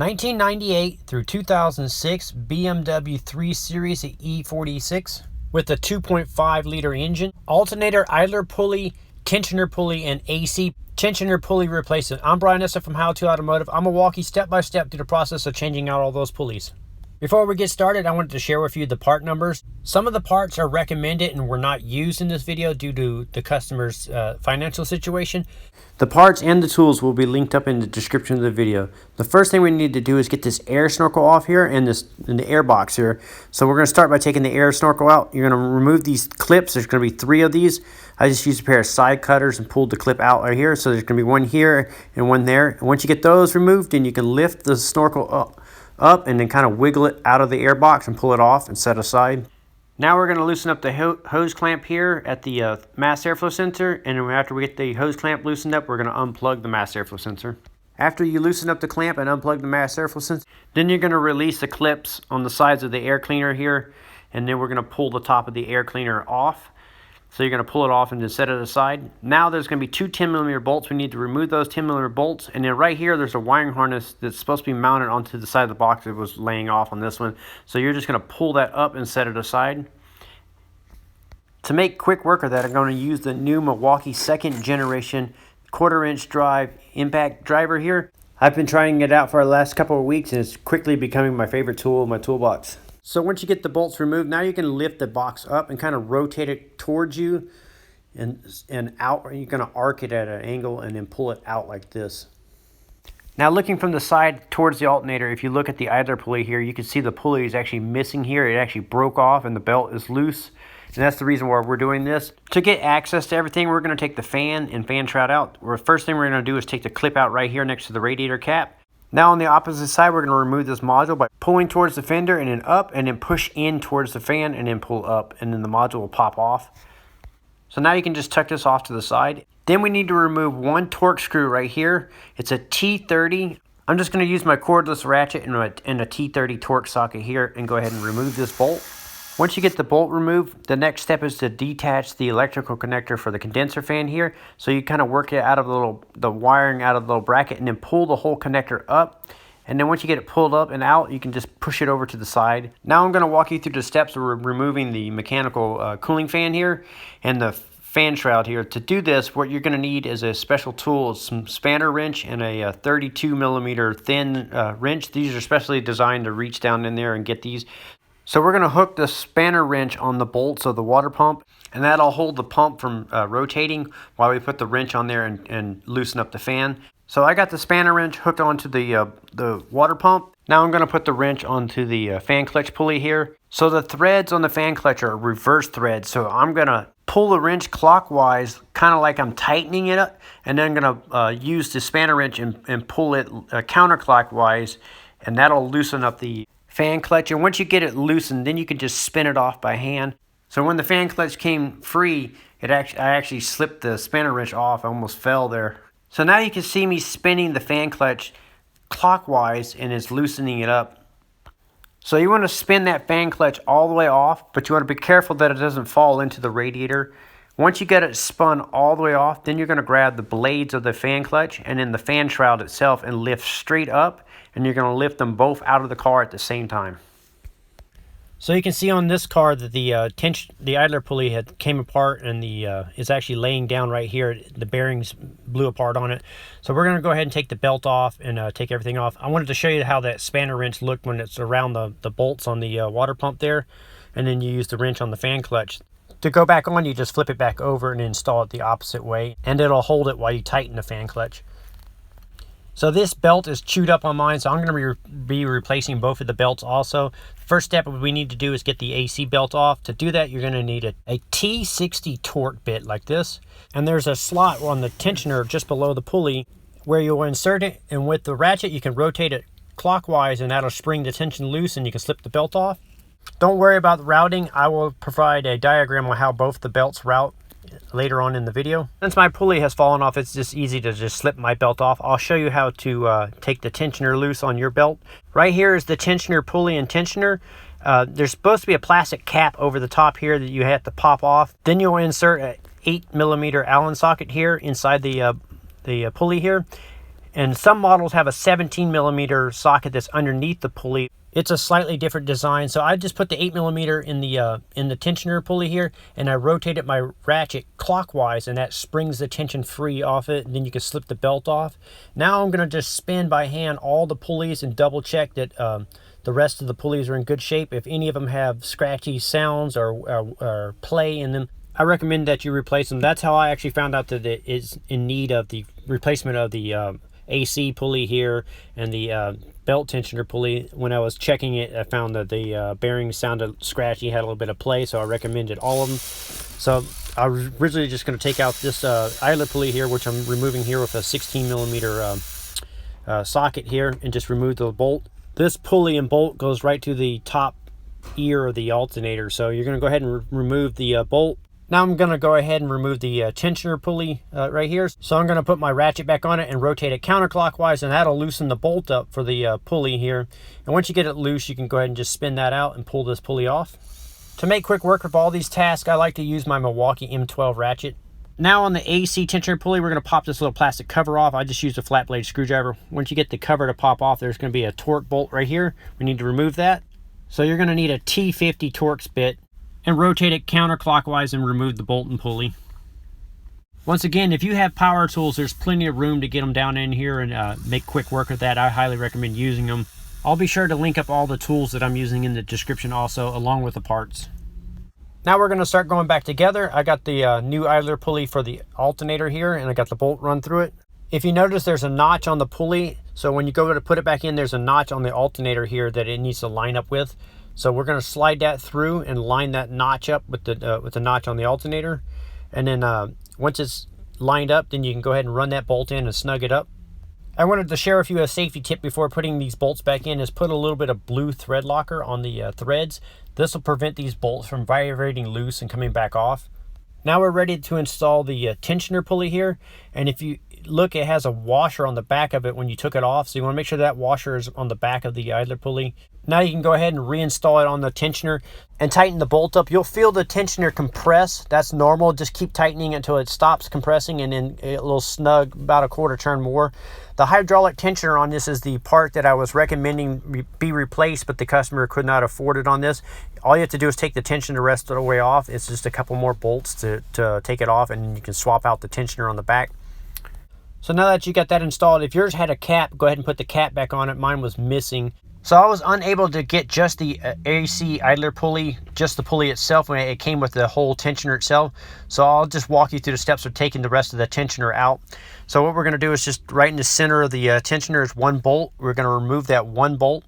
1998 through 2006 BMW 3 Series E46 with a 2.5 liter engine, alternator, idler pulley, tensioner pulley, and AC tensioner pulley replacement. I'm Brian Essa from How to Automotive. I'm going to walk you step by step through the process of changing out all those pulleys. Before we get started, I wanted to share with you the part numbers. Some of the parts are recommended and were not used in this video due to the customer's financial situation. The parts and the tools will be linked up in the description of the video. The first thing we need to do is get this air snorkel off here and the air box here. So we're going to start by taking the air snorkel out. You're going to remove these clips. There's going to be 3 of these. I just used a pair of side cutters and pulled the clip out right here. So there's going to be one here and one there. And once you get those removed, then you can lift the snorkel up and then kind of wiggle it out of the air box and pull it off and set aside. Now we're going to loosen up the hose clamp here at the mass airflow sensor, and then after we get the hose clamp loosened up, we're going to unplug the mass airflow sensor. After you loosen up the clamp and unplug the mass airflow sensor, then you're going to release the clips on the sides of the air cleaner here, and then we're going to pull the top of the air cleaner off. So you're going to pull it off and then set it aside. Now there's going to be 2 10mm bolts. We need to remove those 10mm bolts. And then right here, there's a wiring harness that's supposed to be mounted onto the side of the box that was laying off on this one. So you're just going to pull that up and set it aside. To make quick work of that, I'm going to use the new Milwaukee 2nd generation 1/4-inch drive impact driver here. I've been trying it out for the last couple of weeks, and it's quickly becoming my favorite tool in my toolbox. So once you get the bolts removed, now you can lift the box up and kind of rotate it towards you and out. You're going to arc it at an angle and then pull it out like this. Now looking from the side towards the alternator, if you look at the idler pulley here, you can see the pulley is actually missing here. It actually broke off and the belt is loose. And that's the reason why we're doing this. To get access to everything, we're going to take the fan and fan shroud out. The first thing we're going to do is take the clip out right here next to the radiator cap. Now on the opposite side, we're going to remove this module by pulling towards the fender and then up, and then push in towards the fan and then pull up, and then the module will pop off. So now you can just tuck this off to the side. Then we need to remove one torque screw right here. It's a T30. I'm just going to use my cordless ratchet and a T30 torque socket here and go ahead and remove this bolt. Once you get the bolt removed, the next step is to detach the electrical connector for the condenser fan here. So you kind of work it out of the wiring out of the little bracket and then pull the whole connector up. And then once you get it pulled up and out, you can just push it over to the side. Now I'm going to walk you through the steps of removing the mechanical cooling fan here and the fan shroud here. To do this, what you're going to need is a special tool, some spanner wrench and a 32mm thin wrench. These are specially designed to reach down in there and get these. So we're going to hook the spanner wrench on the bolts of the water pump, and that'll hold the pump from rotating while we put the wrench on there and loosen up the fan. So I got the spanner wrench hooked onto the water pump. Now I'm going to put the wrench onto the fan clutch pulley here. So the threads on the fan clutch are reverse threads. So I'm going to pull the wrench clockwise, kind of like I'm tightening it up, and then I'm going to use the spanner wrench and pull it counterclockwise, and that'll loosen up the fan clutch. And once you get it loosened, then you can just spin it off by hand. So when the fan clutch came free, I actually slipped the spanner wrench off. I almost fell there. So now you can see me spinning the fan clutch clockwise, and it's loosening it up. So you want to spin that fan clutch all the way off, but you want to be careful that it doesn't fall into the radiator. Once you get it spun all the way off, then you're going to grab the blades of the fan clutch and then the fan shroud itself and lift straight up, and you're going to lift them both out of the car at the same time. So you can see on this car that the idler pulley came apart, and it's actually laying down right here. The bearings blew apart on it. So we're going to go ahead and take the belt off and take everything off. I wanted to show you how that spanner wrench looked when it's around the bolts on the water pump there, and then you use the wrench on the fan clutch. To go back on, you just flip it back over and install it the opposite way, and it'll hold it while you tighten the fan clutch. So this belt is chewed up on mine, so I'm going to be replacing both of the belts also. First step we need to do is get the AC belt off. To do that, you're going to need a T60 torque bit like this, and there's a slot on the tensioner just below the pulley where you'll insert it, and with the ratchet you can rotate it clockwise, and that'll spring the tension loose and you can slip the belt off. Don't worry about the routing. I will provide a diagram on how both the belts route later on in the video. Since my pulley has fallen off, it's just easy to just slip my belt off. I'll show you how to take the tensioner loose on your belt. Right here is the tensioner pulley and tensioner. There's supposed to be a plastic cap over the top here that you have to pop off. Then you'll insert an 8mm Allen socket here inside the pulley here. And some models have a 17mm socket that's underneath the pulley. It's a slightly different design, so I just put the 8mm in the tensioner pulley here, and I rotated my ratchet clockwise, and that springs the tension free off it, and then you can slip the belt off. Now I'm going to just spin by hand all the pulleys and double check that the rest of the pulleys are in good shape. If any of them have scratchy sounds or play in them, I recommend that you replace them. That's how I actually found out that it is in need of the replacement of the AC pulley here and the belt tensioner pulley. When I was checking it, I found that the bearings sounded scratchy, had a little bit of play, so I recommended all of them. So I was originally just going to take out this idler pulley here, which I'm removing here with a 16mm socket here, and just remove the bolt. This pulley and bolt goes right to the top ear of the alternator, so you're going to go ahead and remove the bolt. Now I'm going to go ahead and remove the tensioner pulley right here. So I'm going to put my ratchet back on it and rotate it counterclockwise, and that'll loosen the bolt up for the pulley here. And once you get it loose, you can go ahead and just spin that out and pull this pulley off. To make quick work of all these tasks, I like to use my Milwaukee M12 ratchet. Now on the AC tensioner pulley, we're going to pop this little plastic cover off. I just used a flat blade screwdriver. Once you get the cover to pop off, there's going to be a torque bolt right here. We need to remove that. So you're going to need a T50 Torx bit, and rotate it counterclockwise and remove the bolt and pulley. Once again, if you have power tools, there's plenty of room to get them down in here and make quick work of that. I highly recommend using them. I'll be sure to link up all the tools that I'm using in the description also, along with the parts. Now we're going to start going back together. I got the new idler pulley for the alternator here, and I got the bolt run through it. If you notice, there's a notch on the pulley, so when you go to put it back in, there's a notch on the alternator here that it needs to line up with. So we're going to slide that through and line that notch up with the notch on the alternator. And then once it's lined up, then you can go ahead and run that bolt in and snug it up. I wanted to share with you a safety tip before putting these bolts back in, is put a little bit of blue thread locker on the threads. This will prevent these bolts from vibrating loose and coming back off. Now we're ready to install the tensioner pulley here. And if you look, it has a washer on the back of it when you took it off. So you want to make sure that washer is on the back of the idler pulley. Now you can go ahead and reinstall it on the tensioner and tighten the bolt up. You'll feel the tensioner compress. That's normal. Just keep tightening until it stops compressing, and then a little snug, about a quarter turn more. The hydraulic tensioner on this is the part that I was recommending be replaced, but the customer could not afford it on this. All you have to do is take the tensioner the rest of the way off. It's just a couple more bolts to take it off, and you can swap out the tensioner on the back. So now that you got that installed, if yours had a cap, go ahead and put the cap back on it. Mine was missing. So I was unable to get just the AC idler pulley, just the pulley itself, when it came with the whole tensioner itself. So I'll just walk you through the steps of taking the rest of the tensioner out. So what we're going to do is just right in the center of the tensioner is one bolt. We're going to remove that one bolt.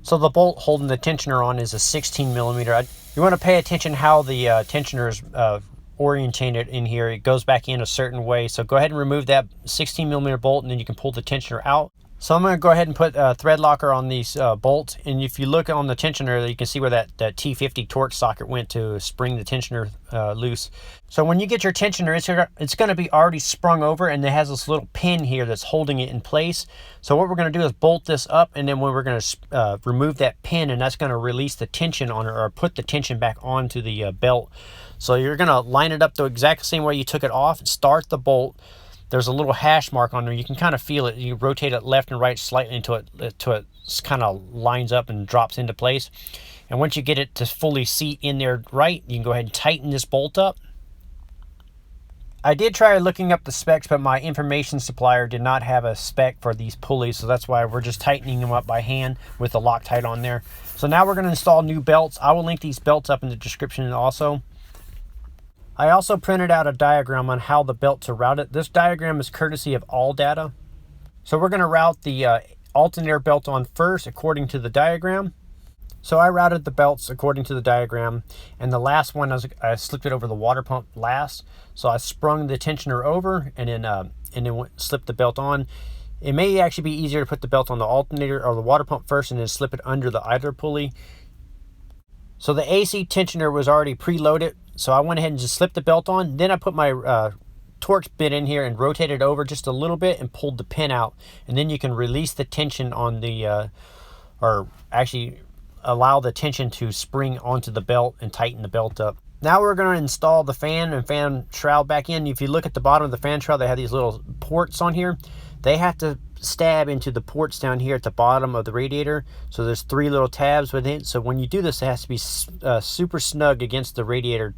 So the bolt holding the tensioner on is a 16mm. You want to pay attention how the tensioner is orientated in here. It goes back in a certain way. So go ahead and remove that 16mm bolt, and then you can pull the tensioner out. So I'm going to go ahead and put a thread locker on these bolts, and if you look on the tensioner, you can see where that T50 Torx socket went to spring the tensioner loose. So when you get your tensioner, it's going to be already sprung over, and it has this little pin here that's holding it in place. So what we're going to do is bolt this up, and then we're going to remove that pin, and that's going to release the tension on it, or put the tension back onto the belt. So you're going to line it up the exact same way you took it off, start the bolt. There's a little hash mark on there. You can kind of feel it. You rotate it left and right slightly until it kind of lines up and drops into place. And once you get it to fully seat in there right, you can go ahead and tighten this bolt up. I did try looking up the specs, but my information supplier did not have a spec for these pulleys, so that's why we're just tightening them up by hand with the Loctite on there. So now we're going to install new belts. I will link these belts up in the description also. I also printed out a diagram on how the belt to route it. This diagram is courtesy of AllData. So we're going to route the alternator belt on first according to the diagram. So I routed the belts according to the diagram, and the last one I slipped it over the water pump last. So I sprung the tensioner over and then slipped the belt on. It may actually be easier to put the belt on the alternator or the water pump first and then slip it under the idler pulley. So the AC tensioner was already preloaded, so I went ahead and just slipped the belt on. Then I put my Torx bit in here and rotated over just a little bit and pulled the pin out. And then you can release the tension on the, or actually allow the tension to spring onto the belt and tighten the belt up. Now we're going to install the fan and fan shroud back in. If you look at the bottom of the fan shroud, they have these little ports on here. They have to stab into the ports down here at the bottom of the radiator. So there's 3 little tabs with it. So when you do this, it has to be super snug against the radiator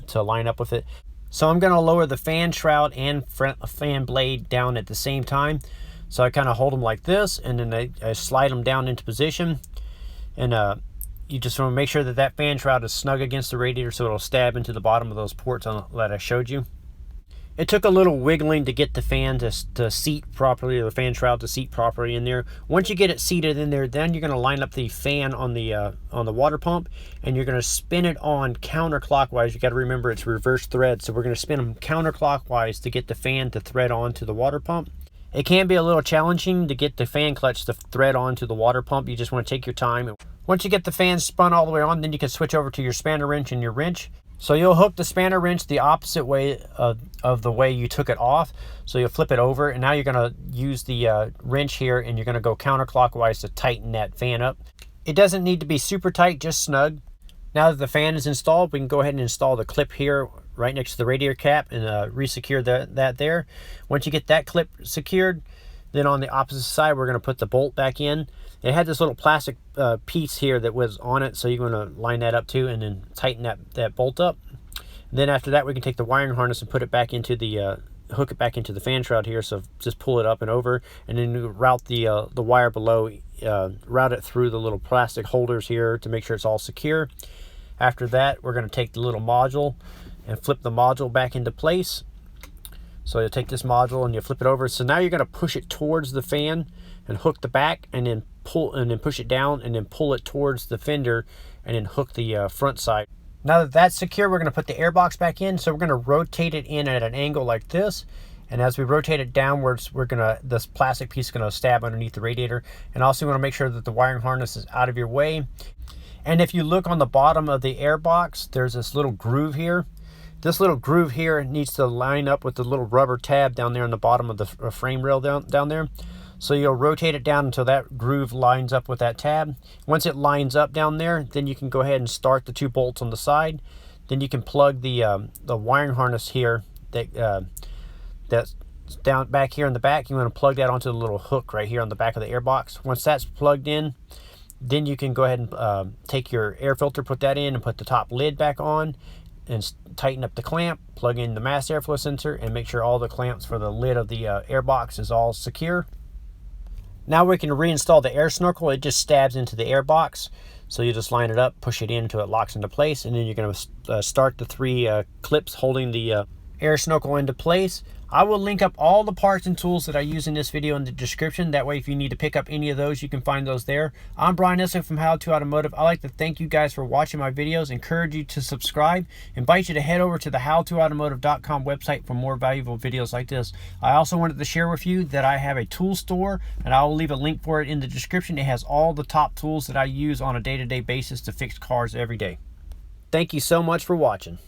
to line up with it. So I'm going to lower the fan shroud and fan blade down at the same time. So I kind of hold them like this, and then I slide them down into position. And you just want to make sure that that fan shroud is snug against the radiator so it'll stab into the bottom of those ports that I showed you. It took a little wiggling to get the fan to seat properly, or the fan shroud to seat properly in there. Once you get it seated in there, then you're going to line up the fan on the water pump, and you're going to spin it on counterclockwise. You got to remember it's reverse thread, so we're going to spin them counterclockwise to get the fan to thread onto the water pump. It can be a little challenging to get the fan clutch to thread onto the water pump. You just want to take your time. Once you get the fan spun all the way on, then you can switch over to your spanner wrench and your wrench. So you'll hook the spanner wrench the opposite way of the way you took it off. So you'll flip it over, and now you're going to use the wrench here, and you're going to go counterclockwise to tighten that fan up. It doesn't need to be super tight, just snug. Now that the fan is installed, we can go ahead and install the clip here right next to the radiator cap and re-secure that there. Once you get that clip secured, then on the opposite side, we're going to put the bolt back in. It had this little plastic piece here that was on it, so you're going to line that up too and then tighten that bolt up. And then after that, we can take the wiring harness and put it back into the hook it back into the fan shroud here. So just pull it up and over, and then route the wire below, route it through the little plastic holders here to make sure it's all secure. After that, we're going to take the little module and flip the module back into place. So you'll take this module and you flip it over. So now you're going to push it towards the fan and hook the back, and then pull, and then push it down, and then pull it towards the fender, and then hook the front side. Now that that's secure, we're going to put the airbox back in. So we're going to rotate it in at an angle like this. And as we rotate it downwards, this plastic piece is going to stab underneath the radiator. And also, you want to make sure that the wiring harness is out of your way. And if you look on the bottom of the airbox, there's this little groove here. This little groove here needs to line up with the little rubber tab down there on the bottom of the frame rail down there. So you'll rotate it down until that groove lines up with that tab. Once it lines up down there, then you can go ahead and start the 2 bolts on the side. Then you can plug the wiring harness here that's down back here in the back. You want to plug that onto the little hook right here on the back of the airbox. Once that's plugged in, then you can go ahead and take your air filter, put that in, and put the top lid back on, and tighten up the clamp, plug in the mass airflow sensor, and make sure all the clamps for the lid of the airbox is all secure. Now we can reinstall the air snorkel. It just stabs into the airbox. So you just line it up, push it in until it locks into place, and then you're going to start the 3 clips holding the air snorkel into place. I will link up all the parts and tools that I use in this video in the description. That way, if you need to pick up any of those, you can find those there. I'm Brian Nissen from How to Automotive. I'd like to thank you guys for watching my videos, encourage you to subscribe, invite you to head over to the howtoautomotive.com website for more valuable videos like this. I also wanted to share with you that I have a tool store, and I will leave a link for it in the description. It has all the top tools that I use on a day-to-day basis to fix cars every day. Thank you so much for watching.